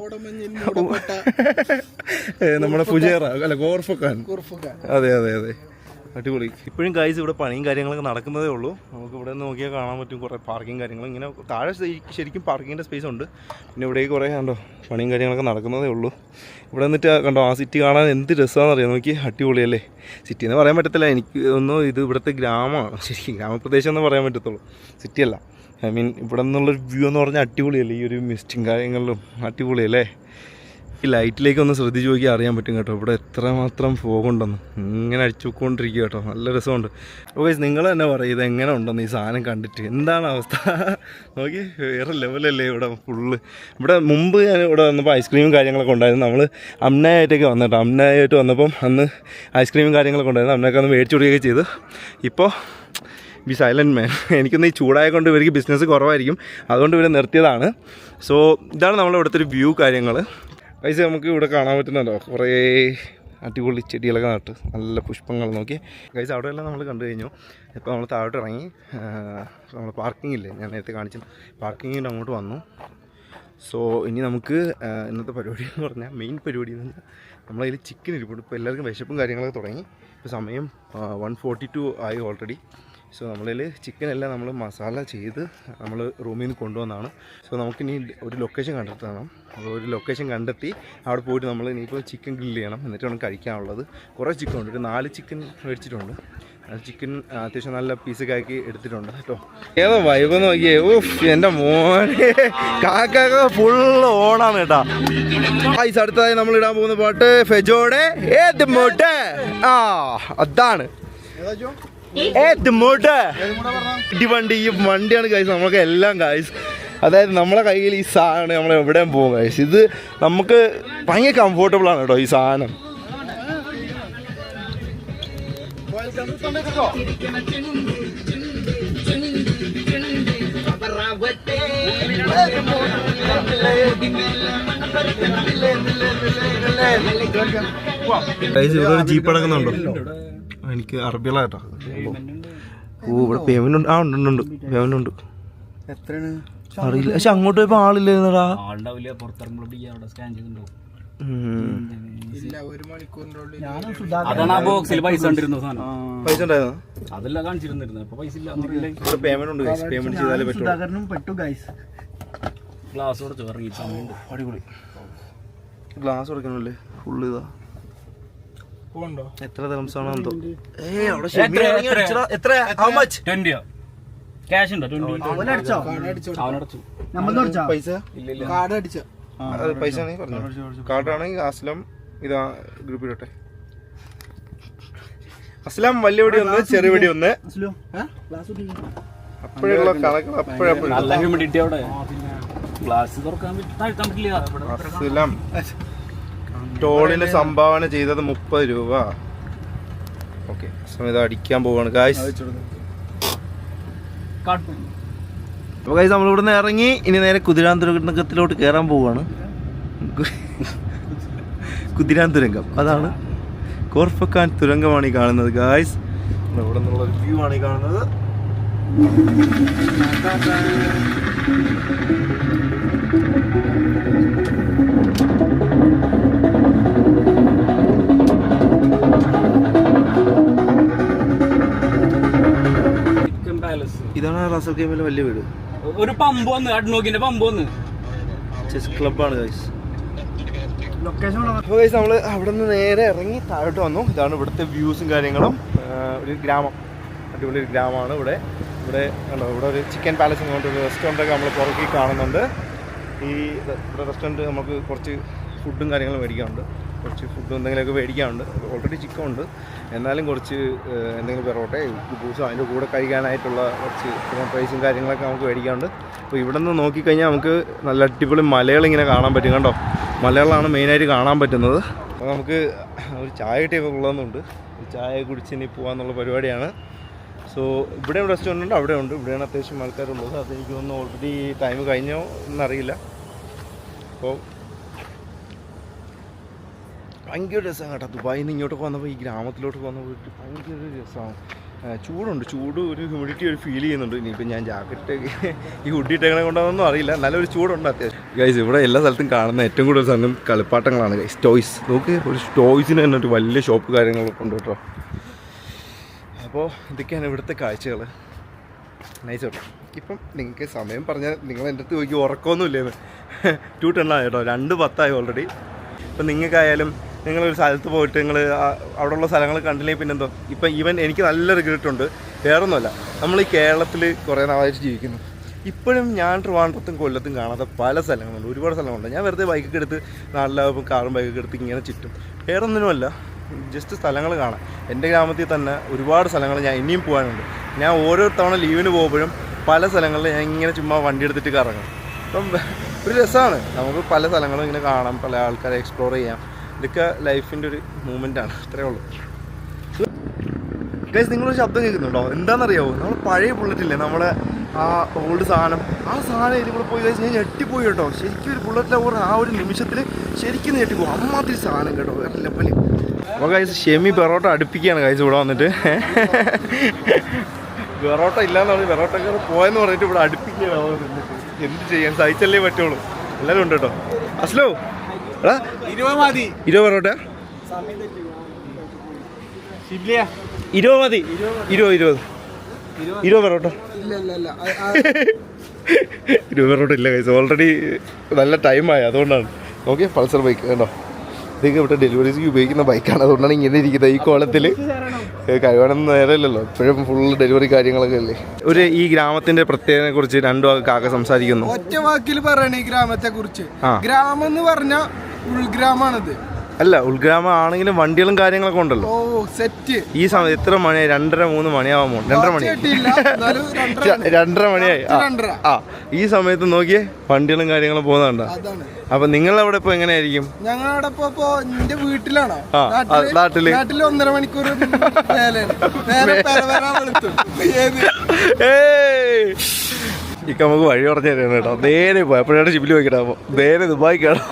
നമ്മുടെ ഫുജേറ അല്ല, കോർഫക്കാൻ. അതെ അതെ അതെ, അടിപൊളി. ഇപ്പോഴും ഗൈസ് ഇവിടെ പണിയും കാര്യങ്ങളൊക്കെ നടക്കുന്നതേ ഉള്ളൂ. നമുക്ക് ഇവിടെ നിന്ന് നോക്കിയാൽ കാണാൻ പറ്റും കുറേ പാർക്കിംഗ് കാര്യങ്ങൾ. ഇങ്ങനെ താഴെ ശരിക്കും പാർക്കിങ്ങിൻ്റെ സ്പേസ് ഉണ്ട്. പിന്നെ ഇവിടേക്ക് കുറേ കണ്ടോ പണിയും കാര്യങ്ങളൊക്കെ നടക്കുന്നതേ ഉള്ളൂ. ഇവിടെ നിന്നിട്ട് കണ്ടോ ആ സിറ്റി കാണാൻ എന്ത് രസമാണെന്ന് അറിയാം. നോക്കി, അടിപൊളിയല്ലേ. സിറ്റി എന്ന് പറയാൻ പറ്റത്തില്ല, എനിക്ക് ഒന്നും ഇത് ഇവിടുത്തെ ഗ്രാമമാണ് ശരിക്കും, ഗ്രാമപ്രദേശം എന്ന് പറയാൻ പറ്റത്തുള്ളൂ, സിറ്റിയല്ല. ഐ മീൻ ഇവിടെ നിന്നുള്ളൊരു വ്യൂ എന്ന് പറഞ്ഞാൽ അടിപൊളിയല്ലേ. ഈ ഒരു മിസ്റ്റും കാര്യങ്ങളിലും അടിപൊളിയല്ലേ. ഈ ലൈറ്റിലേക്ക് ഒന്ന് ശ്രദ്ധിച്ച് നോക്കി അറിയാൻ പറ്റും കേട്ടോ, ഇവിടെ എത്രമാത്രം പോകുണ്ടെന്ന്. ഇങ്ങനെ അടിച്ചുകൊണ്ടിരിക്കുക കേട്ടോ, നല്ല രസമുണ്ട്. ഓക്കെ, നിങ്ങൾ തന്നെ പറയും ഇത് എങ്ങനെ ഉണ്ടെന്ന് ഈ സാധനം കണ്ടിട്ട്. എന്താണ് അവസ്ഥ നോക്കി, വേറെ ലെവലല്ലേ ഇവിടെ ഫുള്ള്. ഇവിടെ മുമ്പ് ഞാൻ ഇവിടെ വന്നപ്പോൾ ഐസ്ക്രീമും കാര്യങ്ങളൊക്കെ ഉണ്ടായിരുന്നു. നമ്മൾ അമ്നായിട്ടൊക്കെ വന്നിട്ടോ, അമ്നായിട്ട് വന്നപ്പം അന്ന് ഐസ്ക്രീമും കാര്യങ്ങളൊക്കെ ഉണ്ടായിരുന്നു. അമ്നയൊക്കെ ഒന്ന് മേടിച്ചു കൊടുക്കുകയൊക്കെ ചെയ്തു. ഇപ്പോൾ ബി സൈലൻറ്റ് മാൻ. എനിക്കൊന്ന് ഈ ചൂടായ കൊണ്ട് ഇവർക്ക് ബിസിനസ് കുറവായിരിക്കും, അതുകൊണ്ട് ഇവരെ നിർത്തിയതാണ്. സോ ഇതാണ് നമ്മളെ ഇവിടുത്തെ ഒരു വ്യൂ കാര്യങ്ങൾ. പൈസ നമുക്ക് ഇവിടെ കാണാൻ പറ്റുന്നുണ്ടോ, കുറേ അടിപൊളി ചെടികളൊക്കെ നട്ട് നല്ല പുഷ്പങ്ങൾ നോക്കി. ഗൈസ് അവിടെയെല്ലാം നമ്മൾ കണ്ടു കഴിഞ്ഞു. ഇപ്പോൾ നമ്മൾ താഴോട്ട് ഇറങ്ങി നമ്മൾ പാർക്കിങ്ങില്ലേ, ഞാൻ നേരത്തെ കാണിച്ചു, പാർക്കിങ്ങിൻ്റെ അങ്ങോട്ട് വന്നു. സോ ഇനി നമുക്ക് ഇന്നത്തെ പരിപാടി എന്ന് പറഞ്ഞാൽ, മെയിൻ പരിപാടി എന്ന് പറഞ്ഞാൽ നമ്മളതിൽ ചിക്കൻ ഇരിപ്പുണ്ട്. ഇപ്പോൾ എല്ലാവർക്കും വിശപ്പും കാര്യങ്ങളൊക്കെ തുടങ്ങി. ഇപ്പോൾ സമയം 1:42 ആയി ഓൾറെഡി. സോ നമ്മളിൽ ചിക്കനെല്ലാം നമ്മൾ മസാല ചെയ്ത് നമ്മൾ റൂമിൽ നിന്ന് കൊണ്ടുവന്നതാണ്. സോ നമുക്കിനി ഒരു ലൊക്കേഷൻ കണ്ടെത്തണം. അപ്പോൾ ഒരു ലൊക്കേഷൻ കണ്ടെത്തി അവിടെ പോയിട്ട് നമ്മൾ ഇനിയിപ്പോൾ ചിക്കൻ ഗ്രില്ല് ചെയ്യണം, എന്നിട്ട് വേണം കഴിക്കാനുള്ളത്. കുറേ ചിക്കൻ ഉണ്ട്, ഒരു 4 ചിക്കൻ മേടിച്ചിട്ടുണ്ട്. ചിക്കൻ അത്യാവശ്യം നല്ല പീസൊക്കെ ആക്കി എടുത്തിട്ടുണ്ട് കേട്ടോ. ഏതോ വൈബ് നോക്കിയേ, ഓഫ് എൻ്റെ മോനെ, കാക്ക ഫുള്ള് ഓണാണ് കേട്ടോ. ഐസ് അടുത്തതായി നമ്മൾ ഇടാൻ പോകുന്ന പാട്ട് ഫെജോടെ ഏത് മോട്ടെ. അതാണ് വണ്ടി. ഈ വണ്ടിയാണ് ഗൈസ് നമുക്ക് എല്ലാം ഗൈസ്. അതായത് നമ്മളെ കയ്യിൽ ഈ സാധനം നമ്മൾ എവിടെയും പോകും ഗൈസ്. ഇത് നമുക്ക് ഭയങ്കര കംഫോർട്ടബിൾ ആണ് കേട്ടോ ഈ സാധനം. ഗൈസ് ഇവിടെ ഒരു ജീപ്പ് അടക്കുന്നുണ്ടോ? എനിക്ക് അറബികളായിട്ടോ. ഓ ഇവിടെ പേയ്മെന്റ് ഉണ്ട്. ഉണ്ട് പേയ്മെന്റ് ഉണ്ട്. അറിയില്ല, പക്ഷെ അങ്ങോട്ട് പോയപ്പോ ആളില്ലായിരുന്നടാ. പൈസ ഉണ്ടായിരുന്നു, പേയ്മെന്റ് ഉണ്ട്. പേയ്മെന്റ് ചെയ്താലേ പറ്റൂ. അടിപൊളി ഗ്ലാസ് കൊടുക്കണല്ലേ ഫുള്ള്. ഇതാ എത്ര ദിവസമാണോ എന്തോ. പൈസ കാർഡാണെങ്കിൽ അസ്ലം ഇതാ ഗ്രൂപ്പിലോട്ടെ. അസ്ലാം വലിയ വെടി ഒന്ന്, ചെറിയ വെടി ഒന്ന്. അപ്പോഴുള്ള കണക്കുകൾ അപ്പോഴപ്പോഴും. അസ്ലം ടോളിന് സംഭാവന ചെയ്തത് 30 രൂപ. ഓക്കെ, സമയത്ത് അടിക്കാൻ പോവാണ് ഗായ്സ്. അപ്പോൾ ഗായ്സ് നമ്മൾ ഇവിടുന്ന് ഇറങ്ങി ഇനി നേരെ കുതിരാന്തുരങ്കത്തിലോട്ട് കയറാൻ പോവാണ്. കുതിരാന്തുരങ്കം, അതാണ് കോർഫക്കാൻ തുരങ്കമാണ് ഈ കാണുന്നത് ഗായ്സ്. ഇവിടെ നിന്നുള്ള ഒരു വ്യൂ ആണ് ഈ കാണുന്നത്. ഇതാണ് റാസൽ ഗെയിമിലെ വലിയ വീട്. ഒരു പമ്പ് വന്ന് അഡ്നോക്കിന്റെ പമ്പ് വന്ന് ചെസ് ക്ലബ്ബാണ് ഗൈസ്. അപ്പോൾ ഗൈസ് നമ്മൾ അവിടെ നിന്ന് നേരെ ഇറങ്ങി താഴോട്ട് വന്നു. ഇതാണ് ഇവിടുത്തെ വ്യൂസും കാര്യങ്ങളും. ഒരു ഗ്രാമം, അടിപൊളി ഒരു ഗ്രാമമാണ് ഇവിടെ. ഇവിടെ കണ്ടോ, ഇവിടെ ഒരു ചിക്കൻ പാലസ് എന്ന് പറഞ്ഞിട്ട് ഒരു റെസ്റ്റോറൻറ്റൊക്കെ നമ്മൾ പുറകെ കാണുന്നുണ്ട്. ഇവിടെ റെസ്റ്റോറൻറ്റ് നമുക്ക് കുറച്ച് ഫുഡും കാര്യങ്ങളും മേടിക്കാറുണ്ട്. കുറച്ച് ഫുഡ് എന്തെങ്കിലുമൊക്കെ മേടിക്കാറുണ്ട്. ഓൾറെഡി ചിക്കൻ ഉണ്ട്, എന്നാലും കുറച്ച് എന്തെങ്കിലും പെറോട്ട കുബൂസോ അതിൻ്റെ കൂടെ കഴിക്കാനായിട്ടുള്ള കുറച്ച് ഫ്രൈസും കാര്യങ്ങളൊക്കെ നമുക്ക് മേടിക്കാറുണ്ട്. അപ്പോൾ ഇവിടെ നിന്ന് നോക്കിക്കഴിഞ്ഞാൽ നമുക്ക് നല്ല അടിപൊളി മലകളിങ്ങനെ കാണാൻ പറ്റും. കണ്ടോ, മലകളാണ് മെയിനായിട്ട് കാണാൻ പറ്റുന്നത്. അപ്പോൾ നമുക്ക് ഒരു ചായ കിട്ടിയൊക്കെ ഉള്ളതെന്നുണ്ട്. ചായ കുടിച്ച് ഇനി പോകാമെന്നുള്ള പരിപാടിയാണ്. സോ ഇവിടെയും റെസ്റ്റോറൻ്റ് ഉണ്ട്, അവിടെ ഉണ്ട്. ഇവിടെയാണ് അത്യാവശ്യം ആൾക്കാരുള്ളത്. അതെനിക്ക് തോന്നുന്നു ഓൾറെഡി ടൈം കഴിഞ്ഞോ എന്നറിയില്ല. അപ്പോൾ ഭയങ്കര രസമാണ് കേട്ടോ. ദുബായിൽ നിന്ന് ഇങ്ങോട്ടൊക്കെ വന്നപ്പോൾ ഈ ഗ്രാമത്തിലോട്ട് വന്നപ്പോൾ ഭയങ്കര രസമാണ്. ചൂടുണ്ട്, ചൂട്, ഒരു ഹ്യൂമിഡിറ്റി ഒരു ഫീൽ ചെയ്യുന്നുണ്ട്. ഇനിയിപ്പോൾ ഞാൻ ജാക്കറ്റ് ഈ ഹുഡിയിട്ടങ്ങനെ കൊണ്ടാണെന്നൊന്നും അറിയില്ല, നല്ലൊരു ചൂടുണ്ട് അത്യാവശ്യം. ഗൈസ് ഇവിടെ എല്ലാ സ്ഥലത്തും കാണുന്ന ഏറ്റവും കൂടുതൽ സാധനം കളിപ്പാട്ടങ്ങളാണ് ഗൈസ്, ടോയ്സ്. നോക്ക്, ഒരു ടോയ്സിന് തന്നെ ഒരു വലിയ ഷോപ്പ് കാര്യങ്ങളൊക്കെ ഉണ്ട് കേട്ടോ. അപ്പോൾ ഇതൊക്കെയാണ് ഇവിടുത്തെ കാഴ്ചകൾ. നൈസ് കേട്ടോ. ഇപ്പം നിങ്ങൾക്ക് സമയം പറഞ്ഞാൽ നിങ്ങൾ എൻ്റെ അടുത്ത് നോക്കി ഉറക്കമൊന്നുമില്ലേന്ന്. 2:10 കേട്ടോ, 2:10 ഓൾറെഡി. ഇപ്പം നിങ്ങൾക്കായാലും നിങ്ങളൊരു സ്ഥലത്ത് പോയിട്ട് നിങ്ങൾ അവിടെയുള്ള സ്ഥലങ്ങൾ കണ്ടില്ലെങ്കിൽ പിന്നെന്തോ. ഇപ്പം ഈവൻ എനിക്ക് നല്ല റിഗ്രറ്റ് ഉണ്ട്. വേറൊന്നുമല്ല, നമ്മൾ ഈ കേരളത്തിൽ കുറേ നാളായിട്ട് ജീവിക്കുന്നു. ഇപ്പോഴും ഞാൻ ട്രിവാൻഡ്രത്തും കൊല്ലത്തും കാണാത്ത പല സ്ഥലങ്ങളുണ്ട്, ഒരുപാട് സ്ഥലങ്ങളുണ്ട്. ഞാൻ വെറുതെ ബൈക്കൊക്കെ എടുത്ത് നാട്ടിലാകുമ്പോൾ കാറും ബൈക്കൊക്കെ എടുത്ത് ഇങ്ങനെ ചുറ്റും. വേറെ ഒന്നിനുമല്ല, ജസ്റ്റ് സ്ഥലങ്ങൾ കാണാം. എൻ്റെ ഗ്രാമത്തിൽ തന്നെ ഒരുപാട് സ്ഥലങ്ങൾ ഞാൻ ഇനിയും പോകാനുണ്ട്. ഞാൻ ഓരോ തവണ ലീവിന് പോകുമ്പോഴും പല സ്ഥലങ്ങളിൽ ഞാൻ ഇങ്ങനെ ചുമ്മാ വണ്ടി എടുത്തിട്ട് കറങ്ങും. അപ്പം ഒരു രസമാണ്, നമുക്ക് പല സ്ഥലങ്ങളും ഇങ്ങനെ കാണാം, പല ആൾക്കാരെ എക്സ്പ്ലോർ ചെയ്യാം. ഇതൊക്കെ ലൈഫിൻ്റെ ഒരു മൂമെൻ്റാണ്, അത്രേ ഉള്ളൂ. ഗൈസ്, നിങ്ങളൊരു ശബ്ദം കേൾക്കുന്നുണ്ടോ? എന്താണെന്നറിയാമോ? നമ്മൾ പഴയ ബുള്ളറ്റില്ലേ, നമ്മുടെ ആ ഓൾഡ് സാധനം, ആ സാധനം ഇതിൽ കൂടെ പോയി ഗൈസ് ഞാൻ ഞെട്ടിപ്പോയി കേട്ടോ. ശരിക്കും ഒരു ബുള്ളറ്റ് ലവർ ആ ഒരു നിമിഷത്തിൽ ശരിക്കും ഞെട്ടിപ്പോകും. അമ്മാതിരി സാധനം കേട്ടോ, വേറെ ലെവല്. അപ്പോൾ ഗൈസ് ഷെമി പെറോട്ട അടുപ്പിക്കുകയാണ് ഗൈസ് ഇവിടെ വന്നിട്ട്. പെറോട്ട ഇല്ലയെന്ന് പറഞ്ഞ് പെറോട്ടക്കാർ പോയെന്ന് പറഞ്ഞിട്ട് ഇവിടെ അടുപ്പിക്കുകയാണ്. എന്ത് ചെയ്യാൻ, സഹിച്ചല്ലേ പറ്റുള്ളൂ. എല്ലാവരും ഉണ്ട് കേട്ടോ. അസ്ലോ എടാ 20 മതി, 20 പെറോട്ട 20 മതി, 20 പെറോട്ട 20 പെറോട്ട ഇല്ല കൈസ്, ഓൾറെഡി നല്ല ടൈമായി, അതുകൊണ്ടാണ്. ഓക്കെ, പൾസർ ബൈക്ക് കേട്ടോ, ഇതൊക്കെ ഇവിടെ ഡെലിവറീസിക്ക് ഉപയോഗിക്കുന്ന ബൈക്കാണ്, അതുകൊണ്ടാണ് ഇങ്ങനെ ഇരിക്കുന്നത് ഈ കോളത്തിൽ. കഴിവണമെന്ന് നേരമില്ലല്ലോ, ഇപ്പോഴും ഫുൾ ഡെലിവറി കാര്യങ്ങളൊക്കെ അല്ലേ. ഈ ഗ്രാമത്തിന്റെ പ്രത്യേകതയെ കുറിച്ച് രണ്ടു കാക്ക സംസാരിക്കുന്നു. ഒറ്റ വാക്കിൽ പറയണ ഈ ഗ്രാമത്തെ കുറിച്ച്, ഗ്രാമം എന്ന് പറഞ്ഞ ഉൾഗ്രാമാണിത്. അല്ല, ഉൾഗ്രാമം ആണെങ്കിലും വണ്ടികളും കാര്യങ്ങളൊക്കെ ഉണ്ടല്ലോ. സെറ്റ് ഈ സമയം എത്ര മണിയായി? 2:30-3 മണിയാവുമോ? 2:30 മണിയായി. ഈ സമയത്ത് നോക്കിയേ വണ്ടികളും കാര്യങ്ങളും പോകുന്നുണ്ടോ? അപ്പൊ നിങ്ങളവിടെ ഇപ്പൊ എങ്ങനെയായിരിക്കും? ഞങ്ങളവിടെ ഇപ്പൊ എന്റെ വീട്ടിലാണോ? നാട്ടില് 1.5 മണിക്കൂർ ഇക്ക നമുക്ക് വഴി പറഞ്ഞു തരാണ് കേട്ടോ. നേരെ പോയപ്പോഴാണ് ജിബിൽ പോയിക്കട്ടോ, നേരെ ദുബായിക്കാണോ?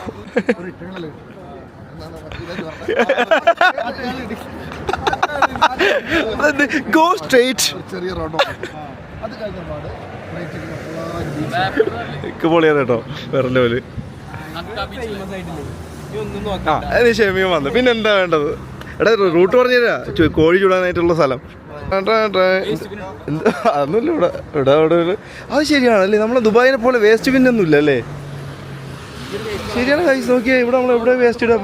Go straight. പൊളിയാണ് കേട്ടോ, വേറെ ലെവല്. ക്ഷമിയും വന്നു. പിന്നെ എന്താ വേണ്ടത്? എടാ റൂട്ട് പറഞ്ഞു തരാ, കോഴി ചൂടാനായിട്ടുള്ള സ്ഥലം. അതൊന്നുമില്ല ഇവിടെ ഇവിടെ. അത് ശരിയാണല്ലേ, നമ്മളെ ദുബായിനെ പോലെ വേസ്റ്റ് ബിന്നൊന്നും ഇല്ല അല്ലേ? ശരിയാണ് കൈസ്, നോക്കിയേ ഇവിടെ നമ്മൾ എവിടെ വേസ്റ്റ് ഇടാം.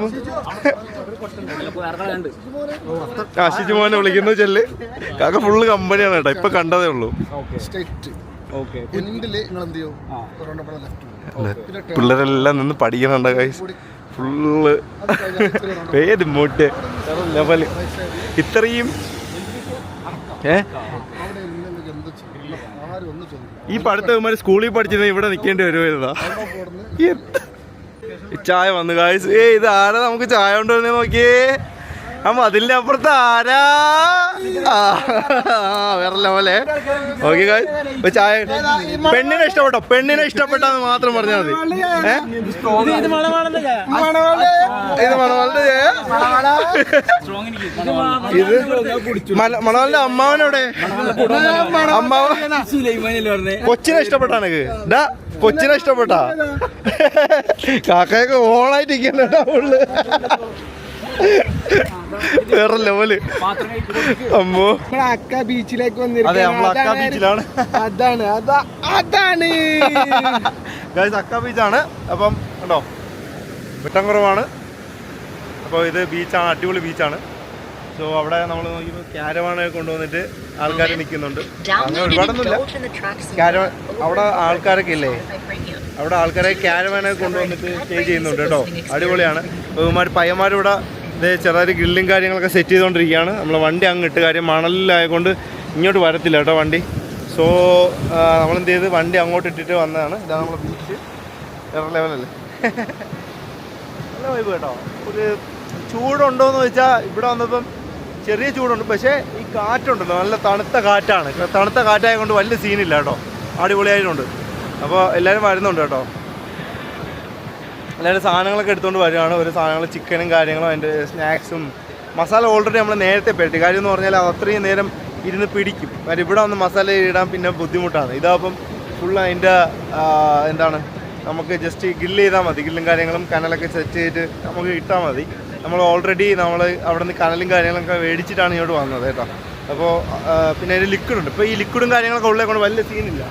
ഷിജുമോനെ വിളിക്കുന്നു ചെല്ല്. കാക്ക ഫുള്ള് കമ്പനിയാണ് കേട്ടോ, ഇപ്പൊ കണ്ടതേ ഉള്ളൂ. പിള്ളേരെല്ലാം നിന്ന് പഠിക്കുന്നുണ്ട് കൈസ്, ഫുള്ള് ഏത് മോട്ട് ലെവല്. ഇത്രയും ഈ പഠിത്തവന്മാര് സ്കൂളിൽ പഠിച്ചിരുന്ന ഇവിടെ നിൽക്കേണ്ടി വരുമായിരുന്നാ? ചായ വന്നു ഗായ്സ്. ഇത് ആരാ നമുക്ക് ചായ കൊണ്ടുവരുന്നേ? നോക്കിയേ, അതിന്റെ അപ്പുറത്ത് ആരാ? വേറെ ലെവലേ. ഓക്കെ ഗായ്സ്, ചായ. പെണ്ണിനെ ഇഷ്ടപ്പെട്ടോ? പെണ്ണിനെ ഇഷ്ടപ്പെട്ടാന്ന് മാത്രം പറഞ്ഞാൽ മതി. ഇത് മണവാളന്റെ ഇത് മണവാളിന്റെ അമ്മാവനോടെ? അമ്മാവൻ കൊച്ചിനെ ഇഷ്ടപ്പെട്ടാണ്. കൊച്ചിനെ ഇഷ്ടപ്പെട്ടാ? കാക്കയൊക്കെ ഓണായിട്ടിരിക്കണ്ടാ ഫുള്ള്, വേറെ ലെവല്. അമ്മോ, അക്ക ബീച്ചിലേക്ക് അതെ, നമ്മൾ അക്ക ബീച്ചിലാണ്. അതാണ് അക്ക ബീച്ചാണ്. അപ്പം കണ്ടോ, വെട്ടം കുറവാണ്. അപ്പോൾ ഇത് ബീച്ചാണ്, അടിപൊളി ബീച്ചാണ്. സോ അവിടെ നമ്മൾ നോക്കിയപ്പോൾ ക്യാരവാനൊക്കെ കൊണ്ടുവന്നിട്ട് ആൾക്കാർ നിൽക്കുന്നുണ്ട്. അങ്ങനെ ഒരുപാടൊന്നുമില്ല ക്യാരവാൻ. അവിടെ ആൾക്കാരൊക്കെ ഇല്ലേ, അവിടെ ആൾക്കാരെ ക്യാരവാനൊക്കെ കൊണ്ടുവന്നിട്ട് സ്റ്റേ ചെയ്യുന്നുണ്ട് കേട്ടോ, അടിപൊളിയാണ്. ബഹുമാര് പയ്യന്മാരിവിടെ ഇതേ ചെറിയൊരു ഗ്രില്ലും കാര്യങ്ങളൊക്കെ സെറ്റ് ചെയ്തുകൊണ്ടിരിക്കുകയാണ്. നമ്മളെ വണ്ടി അങ്ങിട്ട്, കാര്യം മണലിലായതുകൊണ്ട് ഇങ്ങോട്ട് വരത്തില്ല കേട്ടോ വണ്ടി. സോ നമ്മളെന്ത് ചെയ്ത് വണ്ടി അങ്ങോട്ട് ഇട്ടിട്ട് വന്നതാണ്. ഇതാണ് നമ്മളെ ബീച്ച്, വേറെ ലെവലല്ലേ. നല്ല വൈബ് കേട്ടോ. ഒരു ചൂടുണ്ടോയെന്ന് ചോദിച്ചാൽ ഇവിടെ വന്നപ്പം ചെറിയ ചൂടുണ്ട്, പക്ഷേ ഈ കാറ്റുണ്ടല്ലോ, നല്ല തണുത്ത കാറ്റാണ്. തണുത്ത കാറ്റായതുകൊണ്ട് വലിയ സീനില്ല കേട്ടോ, അടിപൊളിയായിട്ടുണ്ട്. അപ്പോൾ എല്ലാവരും വരുന്നുണ്ട് കേട്ടോ. എല്ലാവരും സാധനങ്ങളൊക്കെ എടുത്തുകൊണ്ട് വരികയാണ്. ഒരു സാധനങ്ങൾ ചിക്കനും കാര്യങ്ങളും അതിൻ്റെ സ്നാക്സും മസാല ഓൾറെഡി നമ്മൾ നേരത്തെ പെട്ടി. കാര്യം എന്ന് പറഞ്ഞാൽ അത്രയും നേരം ഇരുന്ന് പിടിക്കും. കാര്യം ഇവിടെ വന്ന് മസാല ഇടാൻ പിന്നെ ബുദ്ധിമുട്ടാണ്. ഇതാകുമ്പം ഫുള്ള് അതിൻ്റെ എന്താണ്, നമുക്ക് ജസ്റ്റ് ഗ്രില്ല് ചെയ്താൽ മതി. ഗ്രില്ലും കാര്യങ്ങളും കനലൊക്കെ സെറ്റ് ചെയ്തിട്ട് നമുക്ക് ഇട്ടാൽ മതി. നമ്മൾ ഓൾറെഡി നമ്മൾ അവിടെ നിന്ന് കനലും കാര്യങ്ങളൊക്കെ മേടിച്ചിട്ടാണ് ഇങ്ങോട്ട് വന്നത് കേട്ടോ. അപ്പോൾ പിന്നെ അതിന് ലിക്വിഡുണ്ട്. ഇപ്പോൾ ഈ ലിക്വിഡും കാര്യങ്ങളൊക്കെ ഉള്ളത് കൊണ്ട് വലിയ സീനില്ല.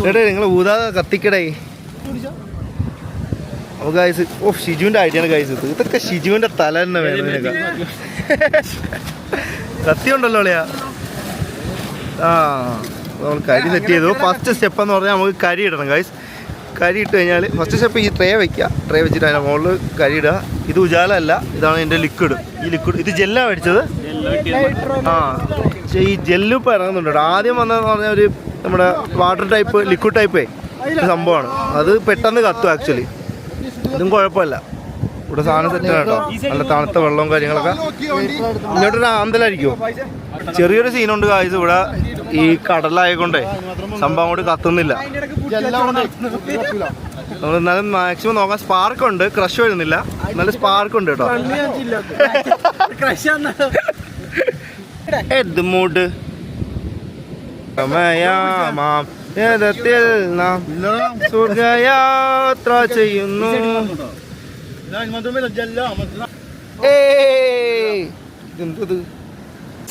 ഏട്ടേ നിങ്ങൾ ഊതാതെ കത്തിക്കടേ. അപ്പോൾ ഗൈസ്, ഷിജുവിൻ്റെ ഐഡിയാണ് ഗൈസ് ഇത്. ഇതൊക്കെ ഷിജുവിൻ്റെ തല തന്നെ വേണം ഇതിനൊക്കെ. കത്തി ഉണ്ടല്ലോ അളിയാ. നമ്മൾ കരി സെറ്റ് ചെയ്തു. ഫസ്റ്റ് സ്റ്റെപ്പ് എന്ന് പറഞ്ഞാൽ നമുക്ക് കരി ഇടണം ഗൈസ്. കരി ഇട്ട് കഴിഞ്ഞാൽ ഫസ്റ്റ് സ്റ്റെപ്പ് ഈ ട്രേ വയ്ക്കുക. ട്രേ വെച്ചിട്ട് അതിൻ്റെ മുകളിൽ കരി ഇടുക. ഇത് ഉജാല അല്ല, ഇതാണ് എൻ്റെ ലിക്വിഡ്. ഈ ലിക്വിഡ് ഇത് ജെല്ലാണ് മേടിച്ചത്. ആ ഈ ജെല്ല് ഇപ്പോൾ ഇറങ്ങുന്നുണ്ട് കേട്ടോ. ആദ്യം വന്നതെന്ന് പറഞ്ഞാൽ ഒരു നമ്മുടെ വാട്ടർ ടൈപ്പ് ലിക്വിഡ് ടൈപ്പേ സംഭവമാണ്. അത് പെട്ടെന്ന് കത്തും ആക്ച്വലി. ഇതും കുഴപ്പമില്ല. ഇവിടെ സാധനം സെറ്റാണ് കേട്ടോ. നല്ല തണുത്ത വെള്ളവും കാര്യങ്ങളൊക്കെ. ഇങ്ങോട്ടൊരു ആന്തലായിരിക്കുമോ? ചെറിയൊരു സീനുണ്ട് ഗായ്സ്. ഇവിടെ ഈ കടലായതുകൊണ്ടേ സംഭവം കൊണ്ട് കത്തുന്നില്ല. നമ്മൾ എന്നാലും മാക്സിമം നോക്കാം. സ്പാർക്ക് ഉണ്ട്, ക്രഷ് വരുന്നില്ല. നല്ല സ്പാർക്ക് ഉണ്ട് കേട്ടോ. മൂഡ് സ്വർഗയാത്ര ചെയ്യുന്നു.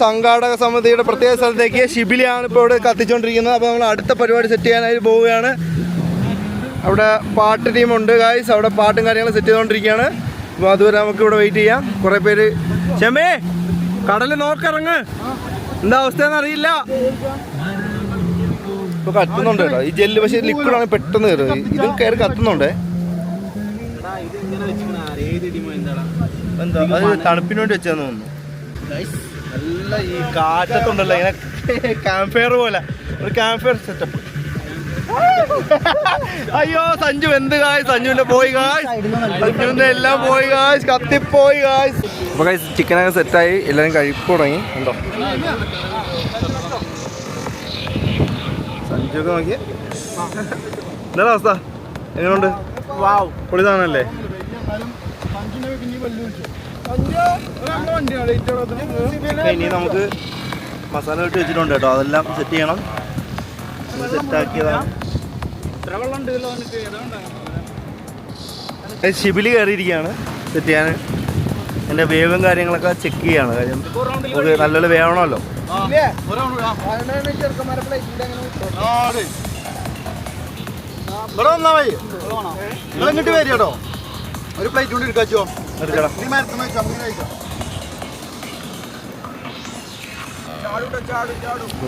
സംഘാടക സമിതിയുടെ പ്രത്യേക സ്ഥലത്തേക്ക് ഷിബിലിയാണ് ഇപ്പോൾ ഇവിടെ കത്തിച്ചുകൊണ്ടിരിക്കുന്നത്. അപ്പോൾ നമ്മൾ അടുത്ത പരിപാടി സെറ്റ് ചെയ്യാനായിട്ട് പോവുകയാണ്. അവിടെ പാട്ട് ടീമുണ്ട് ഗായ്സ്. അവിടെ പാട്ടും കാര്യങ്ങളും സെറ്റ് ചെയ്തുകൊണ്ടിരിക്കുകയാണ്. അപ്പോൾ അതുവരെ നമുക്ക് ഇവിടെ വെയിറ്റ് ചെയ്യാം. കുറേ പേര് ക്ഷമേ കടൽ നോക്കിറങ്ങ്, എന്താ അവസ്ഥയെന്ന് അറിയില്ല. ഇപ്പോൾ കത്തുന്നുണ്ട് കേട്ടോ ഈ ജെല്ല്. പക്ഷേ ലിക്വിഡാണ് പെട്ടെന്ന് കയറും. ഇതും കയറി കത്തുന്നുണ്ടേ. എന്താ അത് തണുപ്പിന് വേണ്ടി വെച്ചതെന്ന് തോന്നുന്നു. നല്ല ഈ കാറ്റത്തുണ്ടല്ലോ ഇങ്ങനെ ക്യാമ്പ് ഫയർ പോലെ ഒരു ക്യാമ്പ് ഫയർ സെറ്റപ്പ്. അയ്യോ സഞ്ജു എന്ത് ഗായ്സ്, സഞ്ജുവിന്റെ പോയി ഗായ്സ്, സഞ്ജുവിന്റെ എല്ലാം പോയി ഗായ്സ്, കത്തിപ്പോയി ഗായ്സ്. അപ്പൊ ഗായ്സ് ചിക്കനൊക്കെ സെറ്റായി, എല്ലാവരും കഴിപ്പ് തുടങ്ങി. ഉണ്ടോ സഞ്ജു ഒക്കെ നോക്കിയേ. എന്താ അവസ്ഥ, എങ്ങനെയുണ്ട്? പൊളി സാധനല്ലേ? ഇനി നമുക്ക് മസാല ഇട്ട് വെച്ചിട്ടുണ്ട് കേട്ടോ. അതെല്ലാം സെറ്റ് ചെയ്യണം. സെറ്റാക്കിയതാണ്. ഷിബിലി കയറിയിരിക്കുകയാണ് സെറ്റ് ചെയ്യാൻ. എൻ്റെ വേവും കാര്യങ്ങളൊക്കെ ചെക്ക് ചെയ്യാണ്. കാര്യം നമുക്ക് നല്ലപോലെ വേവണമല്ലോ. ഇങ്ങോട്ട് വരും കേട്ടോ. ഒരു പ്ലേറ്റ് കൊണ്ട് എടുക്കാച്ചോ.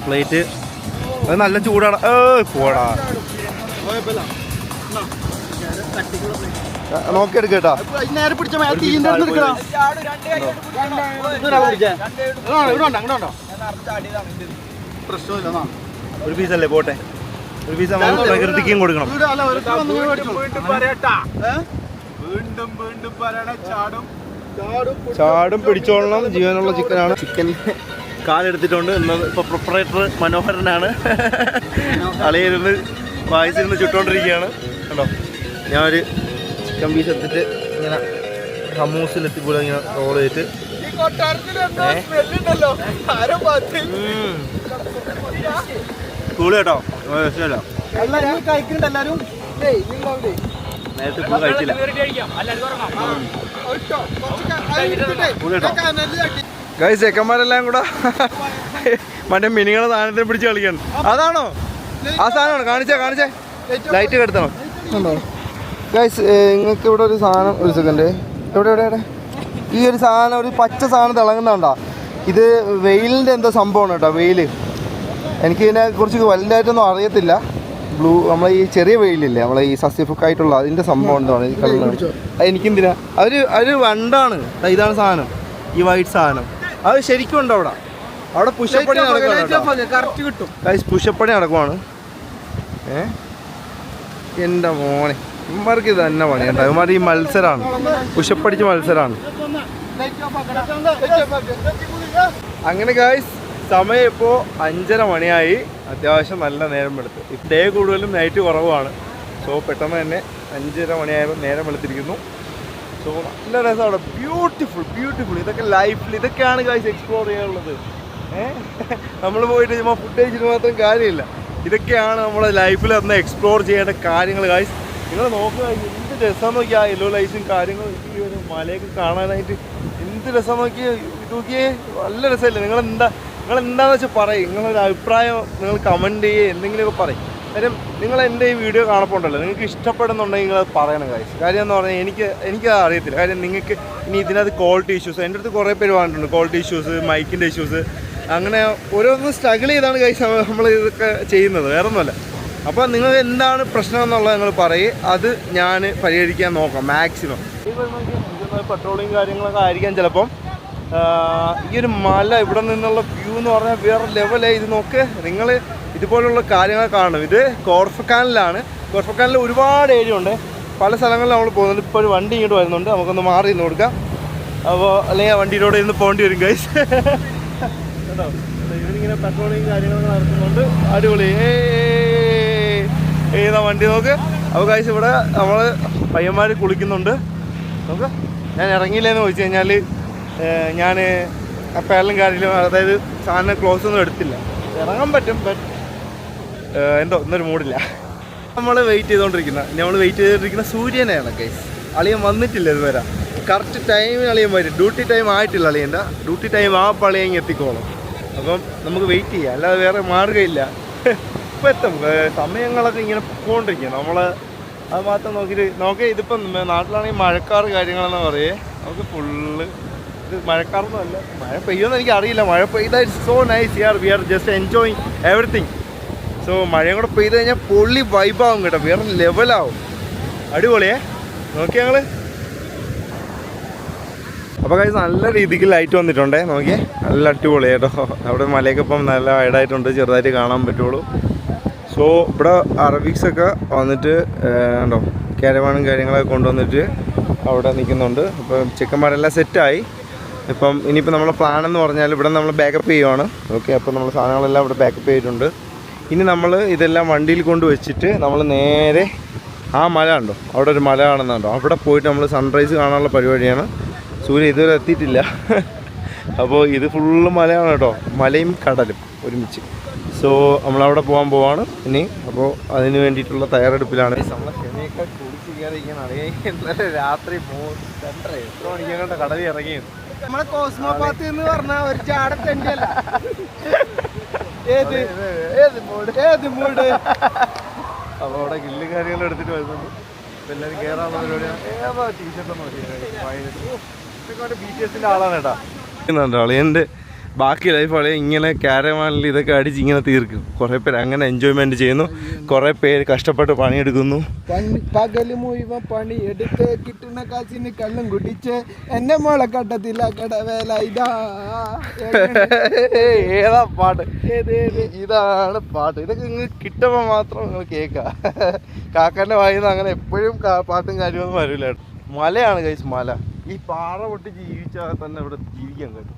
പ്ലേറ്റ് അത് നല്ല ചൂടാണ്. പോടാ നോക്കിയെടുക്ക കേട്ടോ. നേരെ പിടിച്ച പ്രശ്നമില്ല. ഒരു പീസല്ലേ പോട്ടെ. ഒരു പീസ് നമ്മൾ പ്രകൃതിക്കും കൊടുക്കണം. ചാടും പിടിച്ചോളണം. ജീവനുള്ള ചിക്കനാണ്. ചിക്കൻ കാലെടുത്തിട്ടുണ്ട്. ഇപ്പോൾ പ്രൊപ്പറേറ്റർ മനോഹരനാണ്. അളയിരുന്ന് വായിച്ചിരുന്ന് ചുട്ടോണ്ടിരിക്കുകയാണ് കേട്ടോ. ഞാനൊരു ചിക്കൻ പീസ് എടുത്തിട്ട് ഇങ്ങനെ ഹമൂസിലെത്തിക്കൂടെ ഇങ്ങനെ റോൾ ചെയ്തിട്ട് സ്കൂള് കേട്ടോ. രസമല്ല നേരത്തെ ഫുൾ കഴിച്ചില്ല. ഗൈസ് ചെക്കന്മാരെല്ലാം കൂടെ മറ്റേ മിനിങ്ങളെ സാധനത്തെ പിടിച്ച് കളിക്കണം. അതാണോ ആ സാധനമാണ്? കാണിച്ചേ ലൈറ്റ് കെടുത്തണം. ഗൈസ് നിങ്ങൾക്ക് ഇവിടെ ഒരു സാധനം, ഒരു സെക്കൻഡ്, എവിടെ ഈ ഒരു സാധനം, ഒരു പച്ച സാധനം തിളങ്ങുന്നുണ്ടോ? ഇത് വെയിലിൻ്റെ എന്തോ സംഭവമാണ് കേട്ടോ. വെയിൽ എനിക്ക് ഇതിനെക്കുറിച്ച് വലുതായിട്ടൊന്നും അറിയത്തില്ല. ബ്ലൂ നമ്മളെ ഈ ചെറിയ വെയിലില്ലേ, നമ്മളെ ഈ സസ്യഫുക്കായിട്ടുള്ള അതിൻ്റെ സംഭവം എന്താണ് ഈ കളർ? എനിക്കെന്തിനാ? അവർ വണ്ടാണ്. ഇതാണ് സാധനം, ഈ വൈറ്റ് സാധനം. അത് ശരിക്കും ഉണ്ട് അവിടെ. അവിടെ പുഷപ്പണി നടക്കുവാണ്. പുഷപ്പണി നടക്കുവാണ്. എൻ്റെ മോനെ, ഇവന്മാർക്ക് ഇത് തന്നെ പണി കേട്ടോ. ഇവന്മാർ ഈ മത്സരമാണ്, പുഷപ്പടിച്ച് മത്സരമാണ്. അങ്ങനെ ഗായ്സ് സമയം ഇപ്പോൾ 5:30 മണിയായി. അത്യാവശ്യം നല്ല നേരം വെളുത്ത്. ഡേ കൂടുതലും നൈറ്റ് കുറവാണ്. സോ പെട്ടെന്ന് തന്നെ 5:30 മണിയായപ്പോൾ നേരം വെളുത്തിരിക്കുന്നു. സോ നല്ല രസമാണ്. ബ്യൂട്ടിഫുൾ. ഇതൊക്കെ ലൈഫിൽ ഇതൊക്കെയാണ് ഗായ്സ് എക്സ്പ്ലോർ ചെയ്യാനുള്ളത്. നമ്മൾ പോയിട്ട് ചുമ്മാ ഫുഡ് കഴിച്ചിട്ട് മാത്രം കാര്യമില്ല. ഇതൊക്കെയാണ് നമ്മുടെ ലൈഫിൽ അന്ന് എക്സ്പ്ലോർ ചെയ്യേണ്ട കാര്യങ്ങൾ ഗായ്സ്. നിങ്ങൾ നോക്കുക, എന്ത് രസം നോക്കിയാൽ യെല്ലോ ലൈറ്റും കാര്യങ്ങളും ഈ ഒരു മലയൊക്കെ കാണാനായിട്ട് എന്ത് രസം നോക്കിയേ. ഇത് നോക്കിയേ, നല്ല രസമല്ലേ? നിങ്ങളെന്താണെന്ന് വെച്ചാൽ പറയും. നിങ്ങളൊരു അഭിപ്രായം നിങ്ങൾ കമൻറ്റ് ചെയ്യുക, എന്തെങ്കിലുമൊക്കെ പറയും. കാര്യം നിങ്ങൾ എൻ്റെ ഈ വീഡിയോ കാണപ്പോണ്ടല്ലോ, നിങ്ങൾക്ക് ഇഷ്ടപ്പെടുന്നുണ്ടെങ്കിൽ നിങ്ങൾ പറയണം ഗൈസ്. കാര്യം എന്ന് പറഞ്ഞാൽ എനിക്ക് അറിയത്തില്ല. കാര്യം നിങ്ങൾക്ക് ഇനി ഇതിനകത്ത് ക്വാളിറ്റി ഇഷ്യൂസ്, എൻ്റെ അടുത്ത് കുറേ പേര് പറഞ്ഞിട്ടുണ്ട്. ക്വാളിറ്റി ഇഷ്യൂസ്, മൈക്കിൻ്റെ ഇഷ്യൂസ്, അങ്ങനെ ഓരോന്നും സ്ട്രഗിൾ ചെയ്താണ് കഴിച്ച് നമ്മൾ ഇതൊക്കെ ചെയ്യുന്നത്, വേറെ ഒന്നുമല്ല. അപ്പോൾ നിങ്ങൾ എന്താണ് പ്രശ്നം എന്നുള്ളത് നിങ്ങൾ പറയും, അത് ഞാൻ പരിഹരിക്കാൻ നോക്കാം മാക്സിമം. പെട്രോളിങ് കാര്യങ്ങളൊക്കെ ആയിരിക്കാം ചിലപ്പം. ഈ ഒരു മല ഇവിടെ നിന്നുള്ള വ്യൂ എന്ന് പറഞ്ഞാൽ വേറെ ലെവലേ. ഇത് നോക്ക് നിങ്ങൾ, ഇതുപോലുള്ള കാര്യങ്ങൾ കാണണം. ഇത് കോർഫക്കാനിലാണ്. കോർഫക്കാനിൽ ഒരുപാട് ഏരിയ ഉണ്ട്, പല സ്ഥലങ്ങളിൽ നമ്മൾ പോകുന്നുണ്ട്. ഇപ്പോൾ ഒരു വണ്ടി ഇങ്ങോട്ട് വരുന്നുണ്ട്, നമുക്കൊന്ന് മാറി നിന്ന് കൊടുക്കാം. അപ്പോൾ അല്ലെങ്കിൽ ആ വണ്ടിയിലൂടെ ഇന്ന് പോകേണ്ടി വരും ഗൈസ്. കേട്ടോ, ഇവരിങ്ങനെ പെട്രോളിങ് കാര്യങ്ങളൊക്കെ നടത്തുന്നുണ്ട്. അടിപൊളി. ഏതാ വണ്ടി നോക്ക്. അപ്പോൾ ഗൈസ് ഇവിടെ നമ്മൾ പയ്യന്മാർ കുളിക്കുന്നുണ്ട്. നോക്ക്, ഞാൻ ഇറങ്ങിയില്ലെന്ന് ചോദിച്ചു കഴിഞ്ഞാൽ ഞാൻ പേരലും കാര്യത്തിലും, അതായത് സാധനം ക്ലോസ് ഒന്നും എടുത്തില്ല. ഇറങ്ങാൻ പറ്റും, ബട്ട് എന്തോ ഇന്നൊരു മൂടില്ല. നമ്മൾ വെയിറ്റ് ചെയ്തുകൊണ്ടിരിക്കുന്ന സൂര്യനെയാണ് ഗൈസ്. അളിയൻ വന്നിട്ടില്ല ഇതുവരെ. കറക്റ്റ് ടൈമിന് അളിയൻ വരും. ഡ്യൂട്ടി ടൈം ആയിട്ടില്ല അളിയൻ്റെ. ഡ്യൂട്ടി ടൈം ആ പളിയങ്ങ് എത്തിക്കോളും. അപ്പം നമുക്ക് വെയിറ്റ് ചെയ്യാം, അല്ലാതെ വേറെ മാർഗ്ഗമില്ല. ഇപ്പം എത്തും. സമയങ്ങളൊക്കെ ഇങ്ങനെ പോയിക്കൊണ്ടിരിക്കുക. നമ്മൾ അത് മാത്രം നോക്കി. ഇതിപ്പം നാട്ടിലാണെങ്കിൽ മഴക്കാർ കാര്യങ്ങളെന്ന് പറയേ. നമുക്ക് ഫുള്ള് ഇത് മഴക്കാറൊന്നും അല്ല. മഴ പെയ്യുമെന്ന് എനിക്ക് അറിയില്ല. മഴ പെയ്താൽ it's so nice here. We are just enjoying everything. So മഴയും കൂടെ പെയ്ത് കഴിഞ്ഞാൽ പൊള്ളി വൈബാവും കേട്ടോ, വേറെ ലെവലാവും. അടിപൊളിയേ. നോക്കി ഞങ്ങൾ. അപ്പോൾ കഴിച്ച് നല്ല രീതിക്ക് ലൈറ്റ് വന്നിട്ടുണ്ടേ. നോക്കിയേ, നല്ല അടിപൊളി കേട്ടോ. അവിടെ മലയൊക്കെ ഇപ്പം നല്ല വൈഡായിട്ടുണ്ട്, ചെറുതായിട്ട് കാണാൻ പറ്റുള്ളൂ. സോ ഇവിടെ അറബിക്സൊക്കെ വന്നിട്ട് ഉണ്ടോ, കാരവാനും കാര്യങ്ങളൊക്കെ കൊണ്ടുവന്നിട്ട് അവിടെ നിൽക്കുന്നുണ്ട്. അപ്പം ചെക്കന്മാരെല്ലാം സെറ്റായി. ഇപ്പം ഇനിയിപ്പോൾ നമ്മളെ പ്ലാൻ എന്ന് പറഞ്ഞാൽ ഇവിടെ നമ്മൾ ബാക്കപ്പ് ചെയ്യുവാണ്. ഓക്കെ, അപ്പോൾ നമ്മൾ സാധനങ്ങളെല്ലാം ഇവിടെ ബാക്കപ്പ് ചെയ്തിട്ടുണ്ട്. ഇനി നമ്മൾ ഇതെല്ലാം വണ്ടിയിൽ കൊണ്ട് വെച്ചിട്ട് നമ്മൾ നേരെ ആ മല ഉണ്ടോ, അവിടെ ഒരു മല കാണുന്നുണ്ടോ, അവിടെ പോയിട്ട് നമ്മൾ സൺറൈസ് കാണാനുള്ള പരിപാടിയാണ്. സൂര്യൻ ഇതുവരെ എത്തിയിട്ടില്ല. അപ്പോൾ ഇത് ഫുള്ള് മലയാണ് കേട്ടോ, മലയും കടലും ഒരുമിച്ച്. സോ നമ്മളവിടെ പോവാണ് ഇനി. അപ്പോൾ അതിന് വേണ്ടിയിട്ടുള്ള തയ്യാറെടുപ്പിലാണ്. നമ്മളെ ക്ഷമയൊക്കെ കുടിച്ച് കയറിയിരിക്കാൻ അറിയാം. ഇന്നലെ രാത്രി 2:30 എത്ര മണിക്കാണ്ട് കടലിൽ ഇറങ്ങിയത്. നമ്മളെ കോസ്മോപാത്ത് എന്ന് പറഞ്ഞ ഒരു ചാടത്തണ്ടിയല്ല. അപ്പോൾ അവിടെ ഗില്ല് കാര്യങ്ങൾ എടുത്തിട്ട് വരുന്നുണ്ട്. അപ്പോൾ എല്ലാവരും കയറാനുള്ള പരിപാടിയാണ്. ഏതാ ടീഷർട്ടൊന്നും BTS-ൻ്റെ ആളാണ് കേട്ടോ. അളിയൻ്റെ ബാക്കി ലൈഫ് അളിയ ഇങ്ങനെ കാരവാനിൽ ഇതൊക്കെ അടിച്ച് ഇങ്ങനെ തീർക്കും. കുറേ പേര് അങ്ങനെ എൻജോയ്മെൻറ്റ് ചെയ്യുന്നു, കുറേ പേര് കഷ്ടപ്പെട്ട് പണിയെടുക്കുന്നു. പകല് മുഴുവൻ പണി എടുത്ത് കിട്ടുന്ന കാശിന് കള്ളും കുടിച്ച് എന്നെ മോളെ കട്ടത്തില്ല കടവേല. ഏതാ പാട്ട്? ഇതാണ് പാട്ട്. ഇതൊക്കെ നിങ്ങൾ കിട്ടുമ്പോൾ മാത്രം നിങ്ങൾ കേൾക്കുക. കാക്കാൻ്റെ വായിന്ന് അങ്ങനെ എപ്പോഴും പാട്ടും കാര്യമൊന്നും വരില്ല. മലയാണ് കഴിച്ച് മല. ഈ പാറ പൊട്ടി ജീവിച്ചാൽ തന്നെ ഇവിടെ ജീവിക്കാൻ കഴിയും.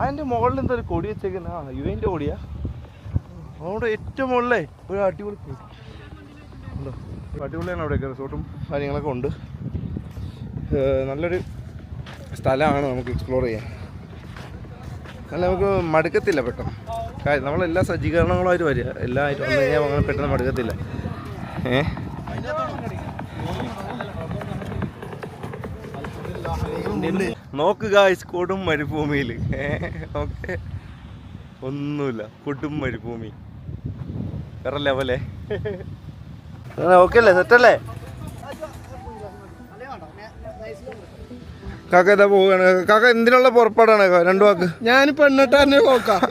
അതിൻ്റെ മുകളിൽ എന്താ ഒരു കൊടി വെച്ചേക്കുന്ന? യുവൻ്റെ കൊടിയാ. അവിടെ ഏറ്റവും മുകളിലേ ഒരു അടിപൊളി ഉണ്ടോ, അടിപൊളിയാണ്. അവിടെയൊക്കെ റിസോർട്ടും കാര്യങ്ങളൊക്കെ ഉണ്ട്. നല്ലൊരു സ്ഥലമാണ് നമുക്ക് എക്സ്പ്ലോർ ചെയ്യാൻ. അല്ല, നമുക്ക് മടുക്കത്തില്ല പെട്ടെന്ന്. കാര്യം നമ്മളെല്ലാ സജ്ജീകരണങ്ങളുമായിട്ട് വരിക, എല്ലാമായിട്ട് വന്നു കഴിഞ്ഞാൽ അങ്ങനെ പെട്ടെന്ന് മടുക്കത്തില്ല. നോക്കുക കൊടും മരുഭൂമിയിൽ. ഓക്കെ, ഒന്നുമില്ല, കൊടും മരുഭൂമി, വേറെ ലെവലേ. ഓക്കെ അല്ലേ, സെറ്റല്ലേ? കാക്ക ഇതാ പോവുകയാണ്. കാക്ക എന്തിനുള്ള പുറപ്പാടാണ്? 2 വാക്ക്. ഞാൻ പെണ്ണിട്ടാന്നെ നോക്കാം.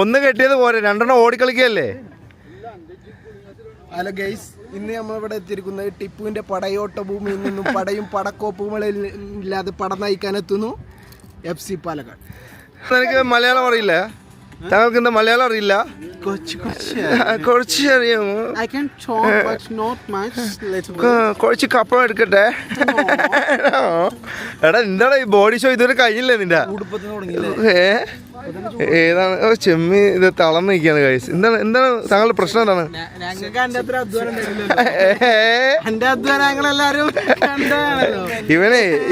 ഒന്ന് കെട്ടിയത് പോരെ, 2 ഓടിക്കളിക്കല്ലേ? അല്ല ഗൈസ്, ഇന്ന് നമ്മളിവിടെ എത്തിയിരിക്കുന്നത് ടിപ്പുവിന്റെ പടയോട്ട ഭൂമിയിൽ നിന്നും പടയും പടക്കോപ്പുകളിൽ ഇല്ലാതെ പടം നയിക്കാനെത്തുന്നു FC പാലക്കാട്. എനിക്ക് മലയാളം അറിയില്ല. താങ്കൾക്ക് എന്താ മലയാളം അറിയില്ല? കുറച്ച് അറിയാമോ? കുറച്ച് കപ്പം എടുക്കട്ടെ. എടാ എന്താടാ ഈ ബോഡി ഷോ ഇതുവരെ കഴിഞ്ഞില്ലേ നിന്റെ? ഏതാണ് ചെമ്മി ഇത് തളർന്ന് നിൽക്കുകയാണ് കഴിച്ച്. എന്താണ് താങ്കളുടെ പ്രശ്നം? എന്താണ്?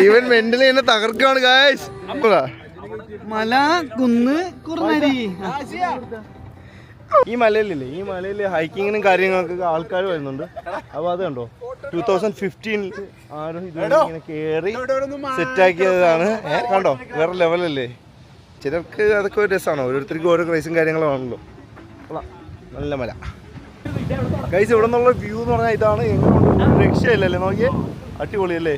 ഇവൻ മെന്റലി എന്നെ തകർക്കാണ് ഗായ്സ്. മല കുന്ന് കുറുനരി. ഈ മലയിലില്ലേ, ഈ മലയിൽ ഹൈക്കിങ്ങിനും കാര്യങ്ങൾക്കൊക്കെ ആൾക്കാർ വരുന്നുണ്ട്. അപ്പോൾ അത് കണ്ടോ, 2015 ആരും ഇങ്ങനെ കയറി സെറ്റാക്കിയതാണ്. കണ്ടോ, വേറെ ലെവലല്ലേ. ചിലർക്ക് അതൊക്കെ ഒരു രസമാണ്, ഓരോരുത്തർക്കും ഓരോ ക്രൈസും കാര്യങ്ങളുമാണല്ലോ. നല്ല മല ഗൈസ്. ഇവിടെ നിന്നുള്ള വ്യൂ എന്ന് പറഞ്ഞാൽ ഇതാണ്. എങ്ങനെ രക്ഷയില്ലല്ലേ, നോക്കിയേ, അടിപൊളിയല്ലേ.